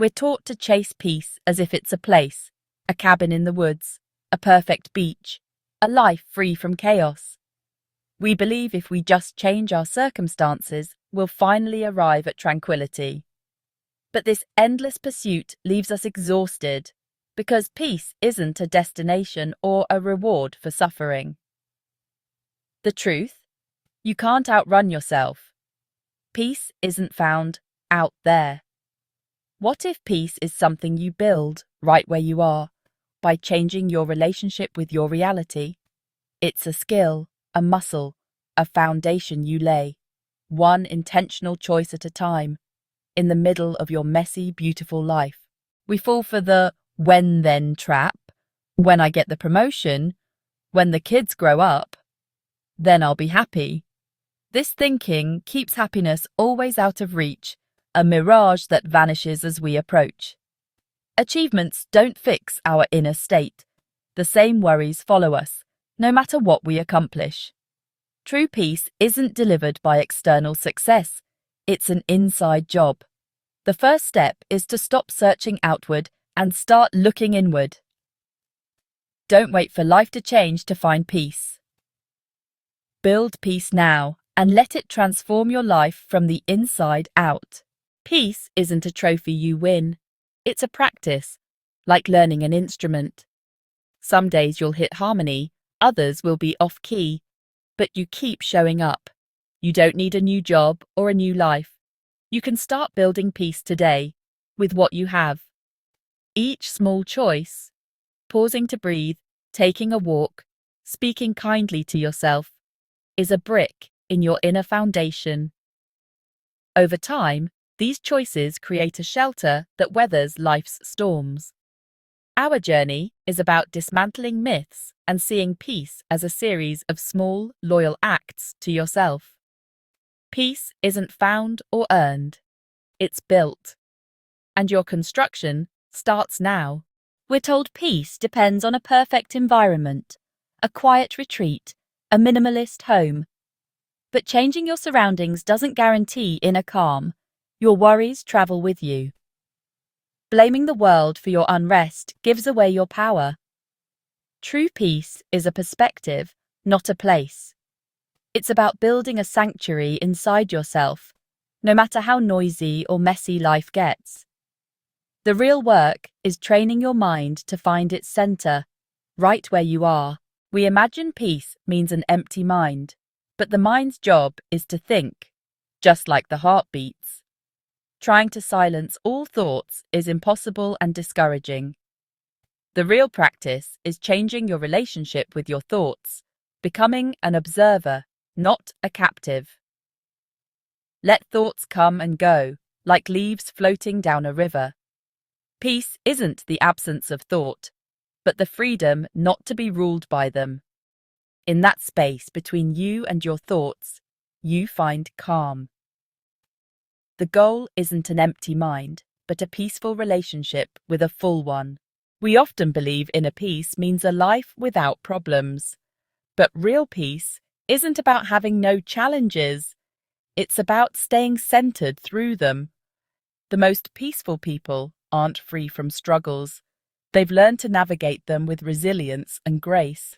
We're taught to chase peace as if it's a place, a cabin in the woods, a perfect beach, a life free from chaos. We believe if we just change our circumstances, we'll finally arrive at tranquility. But this endless pursuit leaves us exhausted, because peace isn't a destination or a reward for suffering. The truth? You can't outrun yourself. Peace isn't found out there. What if peace is something you build right where you are, by changing your relationship with your reality? It's a skill, a muscle, a foundation you lay, one intentional choice at a time, in the middle of your messy, beautiful life. We fall for the when-then trap. When I get the promotion, when the kids grow up, then I'll be happy. This thinking keeps happiness always out of reach, a mirage that vanishes as we approach. Achievements don't fix our inner state. The same worries follow us, no matter what we accomplish. True peace isn't delivered by external success. It's an inside job. The first step is to stop searching outward and start looking inward. Don't wait for life to change to find peace. Build peace now and let it transform your life from the inside out. Peace isn't a trophy you win. It's a practice, like learning an instrument. Some days you'll hit harmony, others will be off-key, but you keep showing up. You don't need a new job or a new life. You can start building peace today, with what you have. Each small choice, pausing to breathe, taking a walk, speaking kindly to yourself, is a brick in your inner foundation. Over time, these choices create a shelter that weathers life's storms. Our journey is about dismantling myths and seeing peace as a series of small, loyal acts to yourself. Peace isn't found or earned. It's built. And your construction starts now. We're told peace depends on a perfect environment, a quiet retreat, a minimalist home. But changing your surroundings doesn't guarantee inner calm. Your worries travel with you. Blaming the world for your unrest gives away your power. True peace is a perspective, not a place. It's about building a sanctuary inside yourself, no matter how noisy or messy life gets. The real work is training your mind to find its center, right where you are. We imagine peace means an empty mind, but the mind's job is to think, just like the heart beats. Trying to silence all thoughts is impossible and discouraging. The real practice is changing your relationship with your thoughts, becoming an observer, not a captive. Let thoughts come and go, like leaves floating down a river. Peace isn't the absence of thought, but the freedom not to be ruled by them. In that space between you and your thoughts, you find calm. The goal isn't an empty mind, but a peaceful relationship with a full one. We often believe inner peace means a life without problems. But real peace isn't about having no challenges. It's about staying centered through them. The most peaceful people aren't free from struggles. They've learned to navigate them with resilience and grace.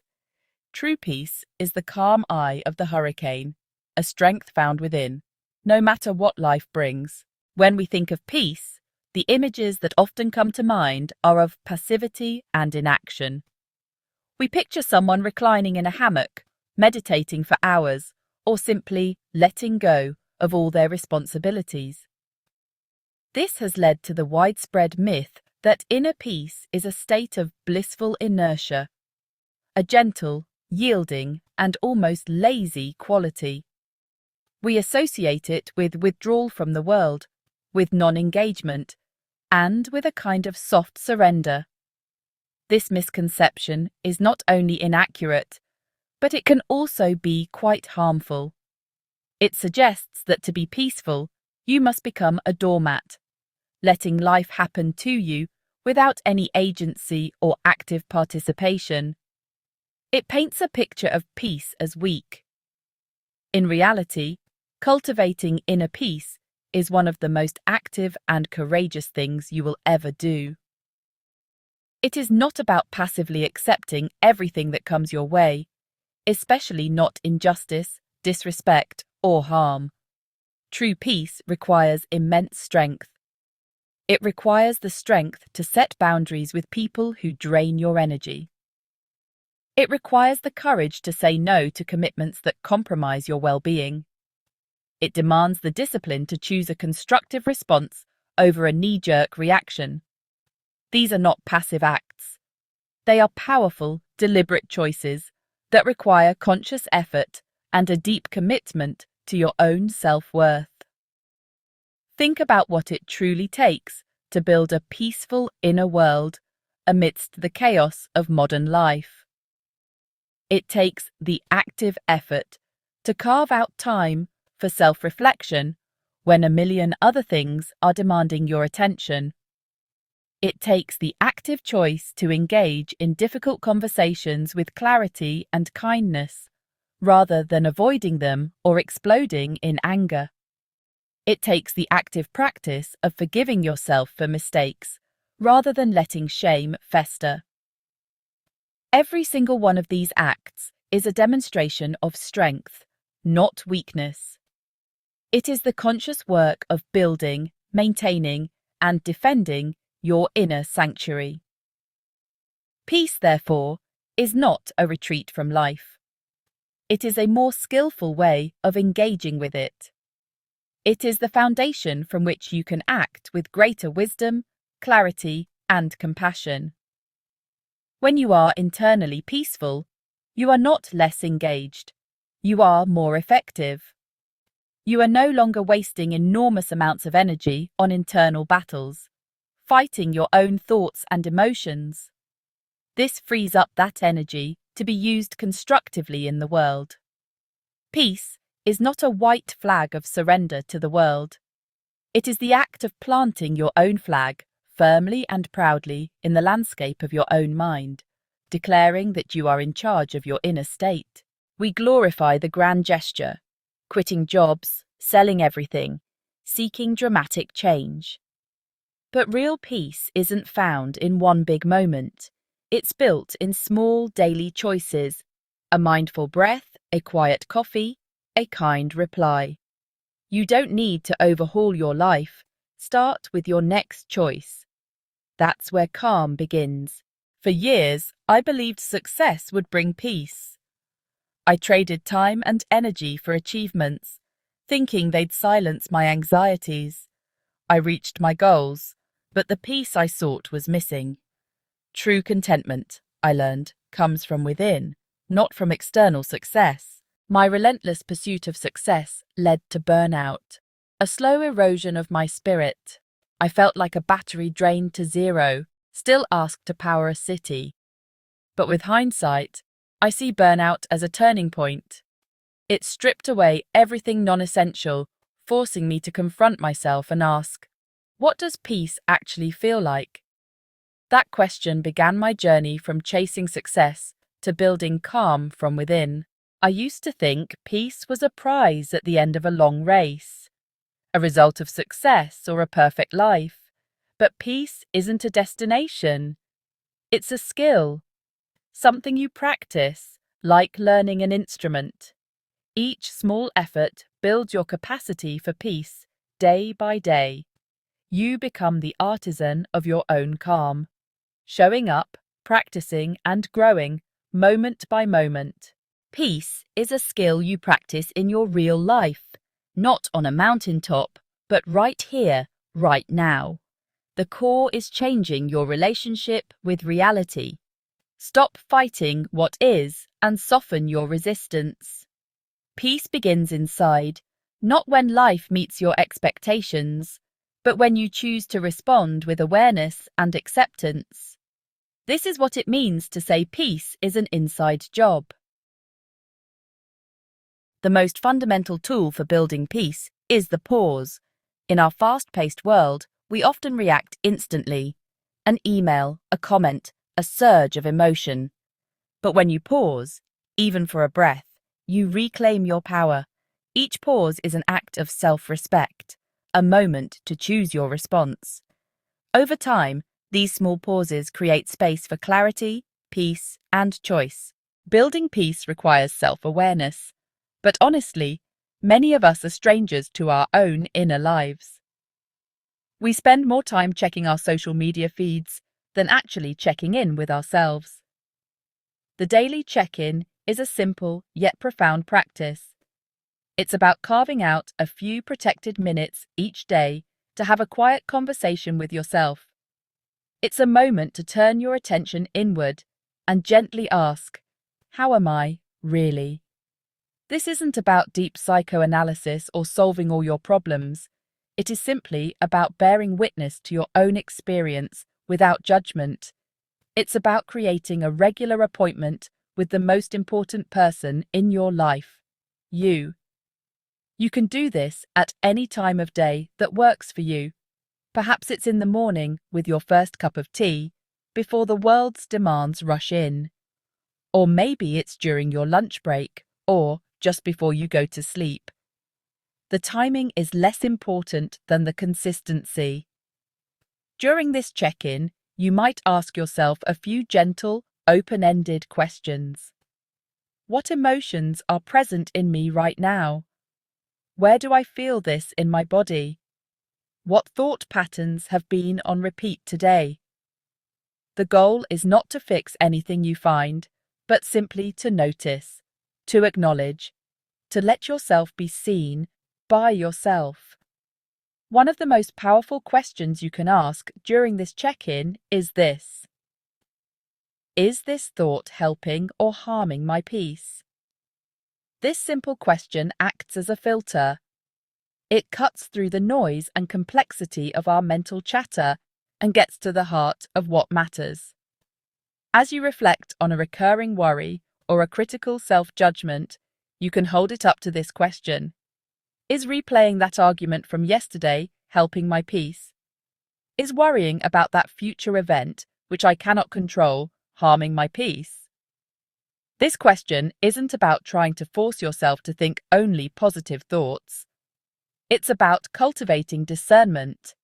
True peace is the calm eye of the hurricane, a strength found within, no matter what life brings. When we think of peace, the images that often come to mind are of passivity and inaction. We picture someone reclining in a hammock, meditating for hours, or simply letting go of all their responsibilities. This has led to the widespread myth that inner peace is a state of blissful inertia, a gentle, yielding, and almost lazy quality. We associate it with withdrawal from the world, with non-engagement, and with a kind of soft surrender. This misconception is not only inaccurate, but it can also be quite harmful. It suggests that to be peaceful, you must become a doormat, letting life happen to you without any agency or active participation. It paints a picture of peace as weak. In reality, cultivating inner peace is one of the most active and courageous things you will ever do. It is not about passively accepting everything that comes your way, especially not injustice, disrespect, or harm. True peace requires immense strength. It requires the strength to set boundaries with people who drain your energy. It requires the courage to say no to commitments that compromise your well-being. It demands the discipline to choose a constructive response over a knee-jerk reaction. These are not passive acts. They are powerful, deliberate choices that require conscious effort and a deep commitment to your own self-worth. Think about what it truly takes to build a peaceful inner world amidst the chaos of modern life. It takes the active effort to carve out time for self-reflection when a million other things are demanding your attention. It takes the active choice to engage in difficult conversations with clarity and kindness, rather than avoiding them or exploding in anger. It takes the active practice of forgiving yourself for mistakes, rather than letting shame fester. Every single one of these acts is a demonstration of strength, not weakness. It is the conscious work of building, maintaining, and defending your inner sanctuary. Peace, therefore, is not a retreat from life. It is a more skillful way of engaging with it. It is the foundation from which you can act with greater wisdom, clarity, and compassion. When you are internally peaceful, you are not less engaged. You are more effective. You are no longer wasting enormous amounts of energy on internal battles, fighting your own thoughts and emotions. This frees up that energy to be used constructively in the world. Peace is not a white flag of surrender to the world. It is the act of planting your own flag firmly and proudly in the landscape of your own mind, declaring that you are in charge of your inner state. We glorify the grand gesture, quitting jobs, selling everything, seeking dramatic change. But real peace isn't found in one big moment. It's built in small daily choices: a mindful breath, a quiet coffee, a kind reply. You don't need to overhaul your life. Start with your next choice. That's where calm begins. For years, I believed success would bring peace. I traded time and energy for achievements, thinking they'd silence my anxieties. I reached my goals, but the peace I sought was missing. True contentment, I learned, comes from within, not from external success. My relentless pursuit of success led to burnout, a slow erosion of my spirit. I felt like a battery drained to zero, still asked to power a city. But with hindsight, I see burnout as a turning point. It stripped away everything non-essential, forcing me to confront myself and ask, what does peace actually feel like? That question began my journey from chasing success to building calm from within. I used to think peace was a prize at the end of a long race, a result of success or a perfect life. But peace isn't a destination. It's a skill, something you practice, like learning an instrument. Each small effort builds your capacity for peace day by day. You become the artisan of your own calm, showing up, practicing, and growing moment by moment. Peace is a skill you practice in your real life, not on a mountaintop, but right here, right now. The core is changing your relationship with reality. Stop fighting what is and soften your resistance. Peace begins inside, not when life meets your expectations, but when you choose to respond with awareness and acceptance. This is what it means to say peace is an inside job. The most fundamental tool for building peace is the pause. In our fast-paced world, we often react instantly. An email, a comment, a surge of emotion. But when you pause, even for a breath, you reclaim your power. Each pause is an act of self-respect, a moment to choose your response. Over time, these small pauses create space for clarity, peace, and choice. Building peace requires self-awareness, but honestly, many of us are strangers to our own inner lives. We spend more time checking our social media feeds than actually checking in with ourselves. The daily check-in is a simple yet profound practice. It's about carving out a few protected minutes each day to have a quiet conversation with yourself. It's a moment to turn your attention inward and gently ask, "How am I, really?" This isn't about deep psychoanalysis or solving all your problems. It is simply about bearing witness to your own experience without judgment. It's about creating a regular appointment with the most important person in your life, you. You can do this at any time of day that works for you. Perhaps it's in the morning with your first cup of tea, before the world's demands rush in. Or maybe it's during your lunch break, or just before you go to sleep. The timing is less important than the consistency. During this check-in, you might ask yourself a few gentle, open-ended questions. What emotions are present in me right now? Where do I feel this in my body? What thought patterns have been on repeat today? The goal is not to fix anything you find, but simply to notice, to acknowledge, to let yourself be seen by yourself. One of the most powerful questions you can ask during this check-in is this: is this thought helping or harming my peace? This simple question acts as a filter. It cuts through the noise and complexity of our mental chatter and gets to the heart of what matters. As you reflect on a recurring worry or a critical self-judgment, you can hold it up to this question. Is replaying that argument from yesterday helping my peace? Is worrying about that future event, which I cannot control, harming my peace? This question isn't about trying to force yourself to think only positive thoughts. It's about cultivating discernment.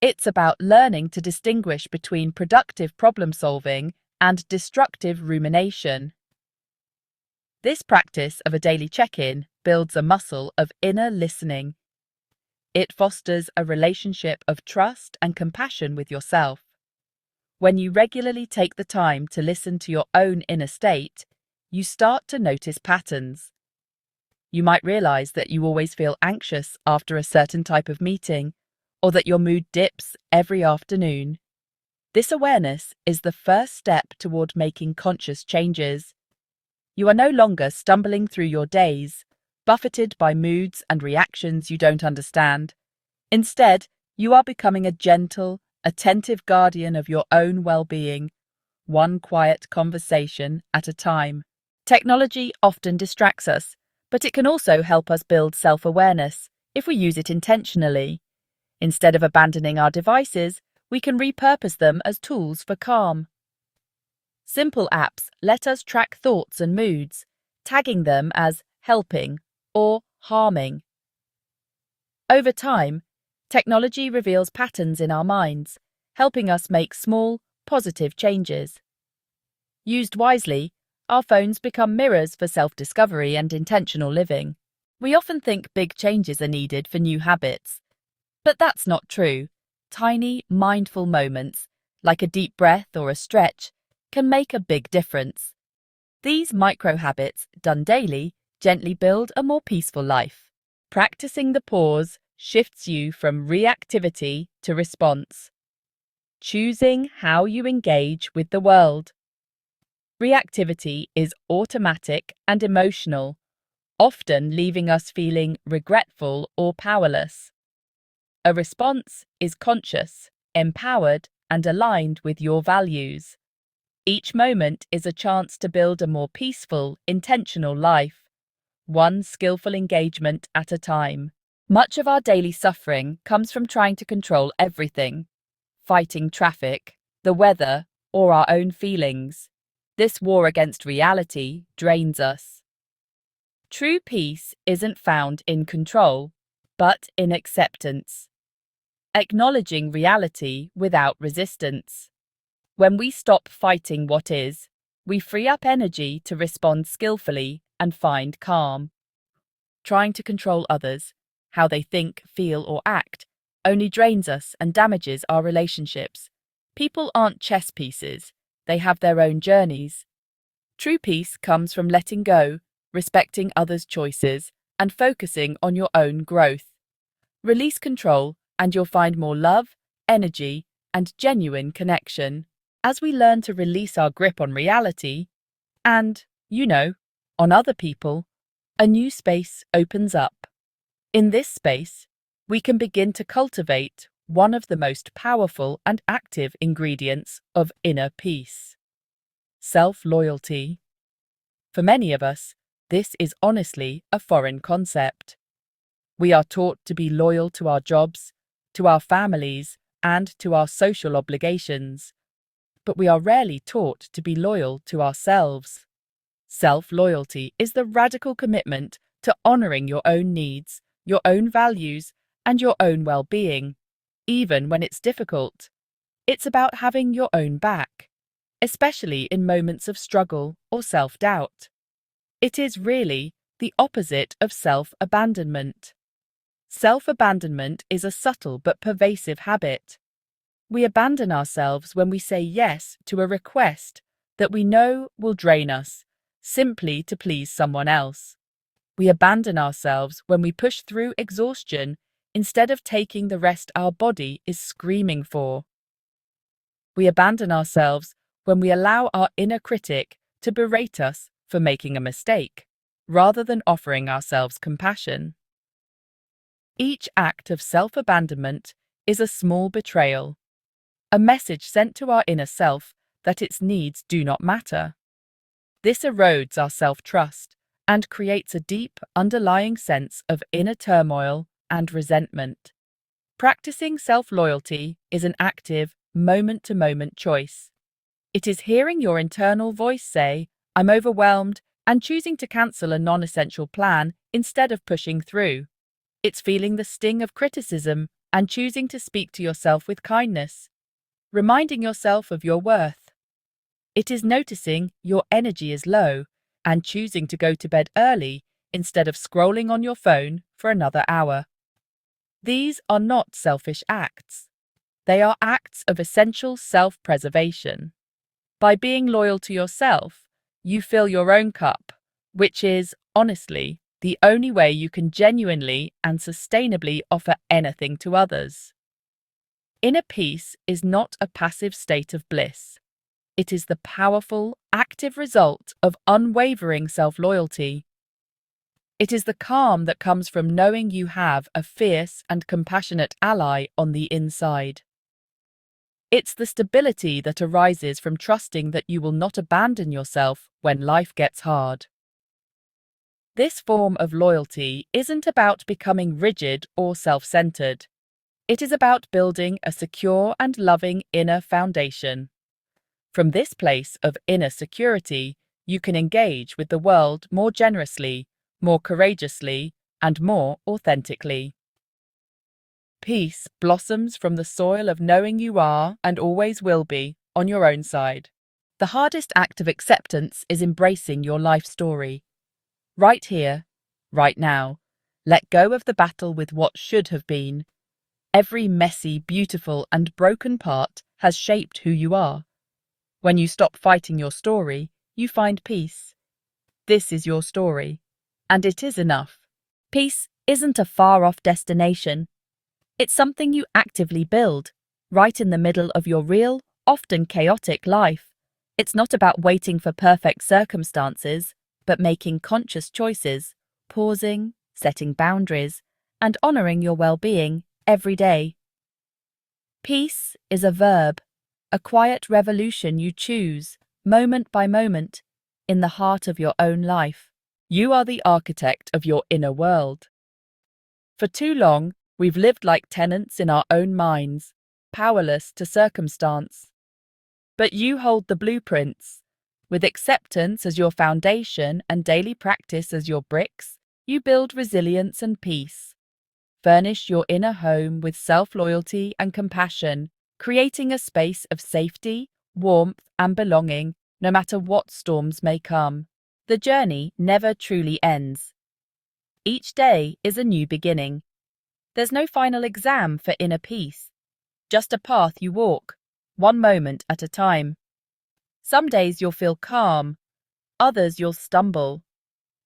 It's about learning to distinguish between productive problem-solving and destructive rumination. This practice of a daily check-in builds a muscle of inner listening. It fosters a relationship of trust and compassion with yourself. When you regularly take the time to listen to your own inner state, you start to notice patterns. You might realize that you always feel anxious after a certain type of meeting, or that your mood dips every afternoon. This awareness is the first step toward making conscious changes. You are no longer stumbling through your days, buffeted by moods and reactions you don't understand. Instead, you are becoming a gentle, attentive guardian of your own well-being, one quiet conversation at a time. Technology often distracts us, but it can also help us build self-awareness if we use it intentionally. Instead of abandoning our devices, we can repurpose them as tools for calm. Simple apps let us track thoughts and moods, tagging them as helping or harming. Over time, technology reveals patterns in our minds, helping us make small, positive changes. Used wisely, our phones become mirrors for self-discovery and intentional living. We often think big changes are needed for new habits, but that's not true. Tiny, mindful moments, like a deep breath or a stretch, can make a big difference. These micro-habits, done daily, gently build a more peaceful life. Practicing the pause shifts you from reactivity to response, choosing how you engage with the world. Reactivity is automatic and emotional, often leaving us feeling regretful or powerless. A response is conscious, empowered, and aligned with your values. Each moment is a chance to build a more peaceful, intentional life, one skillful engagement at a time. Much of our daily suffering comes from trying to control everything, fighting traffic, the weather, or our own feelings. This war against reality drains us. True peace isn't found in control. but in acceptance. Acknowledging reality without resistance. When we stop fighting what is, we free up energy to respond skillfully and find calm. Trying to control others, how they think, feel, or act, only drains us and damages our relationships. People aren't chess pieces, they have their own journeys. True peace comes from letting go, respecting others' choices, and focusing on your own growth. Release control, and you'll find more love, energy, and genuine connection. As we learn to release our grip on reality, and, on other people, a new space opens up. In this space, we can begin to cultivate one of the most powerful and active ingredients of inner peace: self-loyalty. For many of us, this is honestly a foreign concept. We are taught to be loyal to our jobs, to our families, and to our social obligations. But we are rarely taught to be loyal to ourselves. Self-loyalty is the radical commitment to honoring your own needs, your own values, and your own well-being, even when it's difficult. It's about having your own back, especially in moments of struggle or self-doubt. It is really the opposite of self-abandonment. Self-abandonment is a subtle but pervasive habit. We abandon ourselves when we say yes to a request that we know will drain us, simply to please someone else. We abandon ourselves when we push through exhaustion instead of taking the rest our body is screaming for. We abandon ourselves when we allow our inner critic to berate us for making a mistake, rather than offering ourselves compassion. Each act of self-abandonment is a small betrayal, a message sent to our inner self that its needs do not matter. This erodes our self-trust and creates a deep, underlying sense of inner turmoil and resentment. Practicing self-loyalty is an active, moment-to-moment choice. It is hearing your internal voice say, "I'm overwhelmed," and choosing to cancel a non-essential plan instead of pushing through. It's feeling the sting of criticism and choosing to speak to yourself with kindness, reminding yourself of your worth. It is noticing your energy is low and choosing to go to bed early instead of scrolling on your phone for another hour. These are not selfish acts. They are acts of essential self-preservation. By being loyal to yourself, you fill your own cup, which is, honestly, the only way you can genuinely and sustainably offer anything to others. Inner peace is not a passive state of bliss. It is the powerful, active result of unwavering self-loyalty. It is the calm that comes from knowing you have a fierce and compassionate ally on the inside. It's the stability that arises from trusting that you will not abandon yourself when life gets hard. This form of loyalty isn't about becoming rigid or self-centered. It is about building a secure and loving inner foundation. From this place of inner security, you can engage with the world more generously, more courageously, and more authentically. Peace blossoms from the soil of knowing you are, and always will be, on your own side. The hardest act of acceptance is embracing your life story. Right here, right now, let go of the battle with what should have been. Every messy, beautiful, and broken part has shaped who you are. When you stop fighting your story, you find peace. This is your story, and it is enough. Peace isn't a far-off destination. It's something you actively build, right in the middle of your real, often chaotic life. It's not about waiting for perfect circumstances, but making conscious choices, pausing, setting boundaries, and honoring your well-being every day. Peace is a verb, a quiet revolution you choose, moment by moment, in the heart of your own life. You are the architect of your inner world. For too long, we've lived like tenants in our own minds, powerless to circumstance. But you hold the blueprints. With acceptance as your foundation and daily practice as your bricks, you build resilience and peace. Furnish your inner home with self-loyalty and compassion, creating a space of safety, warmth, and belonging, no matter what storms may come. The journey never truly ends. Each day is a new beginning. There's no final exam for inner peace, just a path you walk, one moment at a time. Some days you'll feel calm, others you'll stumble.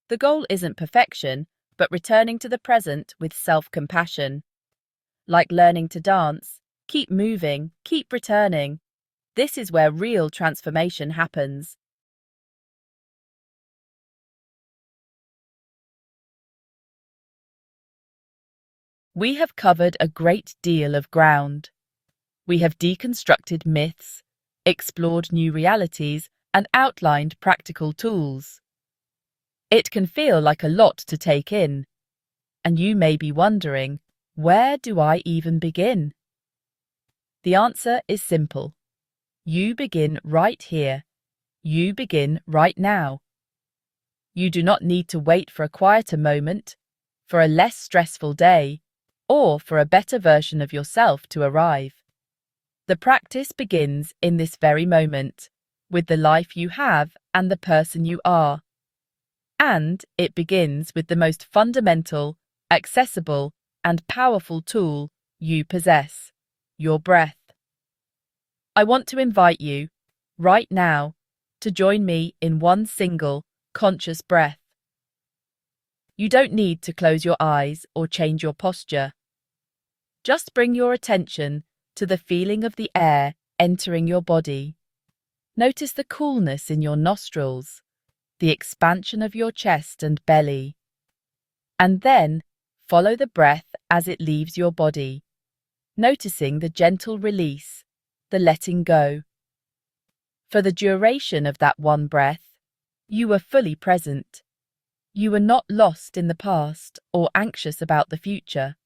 The goal isn't perfection, but returning to the present with self-compassion. Like learning to dance, keep moving, keep returning. This is where real transformation happens. We have covered a great deal of ground. We have deconstructed myths, explored new realities, and outlined practical tools. It can feel like a lot to take in, and you may be wondering, where do I even begin? The answer is simple. You begin right here. You begin right now. You do not need to wait for a quieter moment, for a less stressful day, or for a better version of yourself to arrive. The practice begins in this very moment, with the life you have and the person you are. And it begins with the most fundamental, accessible, and powerful tool you possess, your breath. I want to invite you, right now, to join me in one single, conscious breath. You don't need to close your eyes or change your posture. Just bring your attention to the feeling of the air entering your body. Notice the coolness in your nostrils, the expansion of your chest and belly. And then follow the breath as it leaves your body, noticing the gentle release, the letting go. For the duration of that one breath, you were fully present. You were not lost in the past or anxious about the future.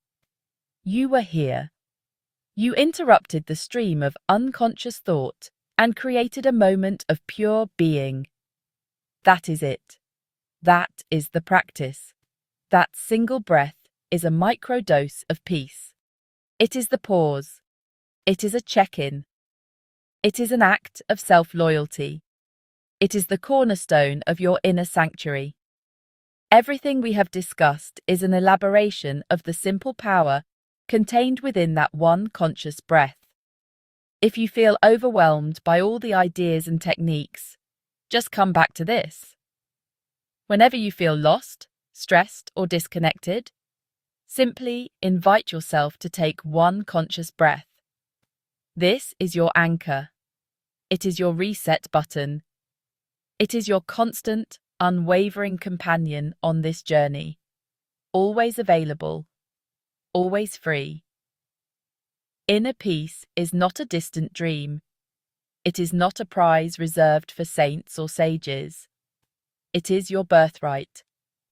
You were here. You interrupted the stream of unconscious thought and created a moment of pure being. That is it. That is the practice. That single breath is a microdose of peace. It is the pause. It is a check-in. It is an act of self-loyalty. It is the cornerstone of your inner sanctuary. Everything we have discussed is an elaboration of the simple power contained within that one conscious breath. If you feel overwhelmed by all the ideas and techniques, just come back to this. Whenever you feel lost, stressed, or disconnected, simply invite yourself to take one conscious breath. This is your anchor. It is your reset button. It is your constant, unwavering companion on this journey. Always available. Always free. Inner peace is not a distant dream. It is not a prize reserved for saints or sages. It is your birthright,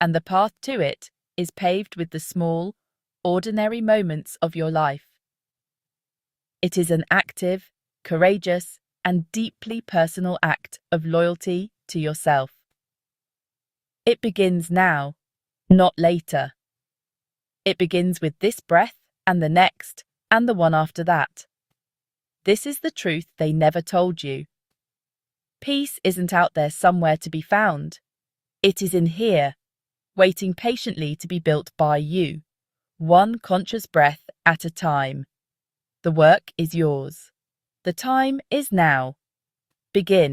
and the path to it is paved with the small, ordinary moments of your life. It is an active, courageous, and deeply personal act of loyalty to yourself. It begins now, not later. It begins with this breath and the next and the one after that. This is the truth they never told you. Peace isn't out there somewhere to be found. It is in here, waiting patiently to be built by you, one conscious breath at a time. The work is yours. The time is now. Begin.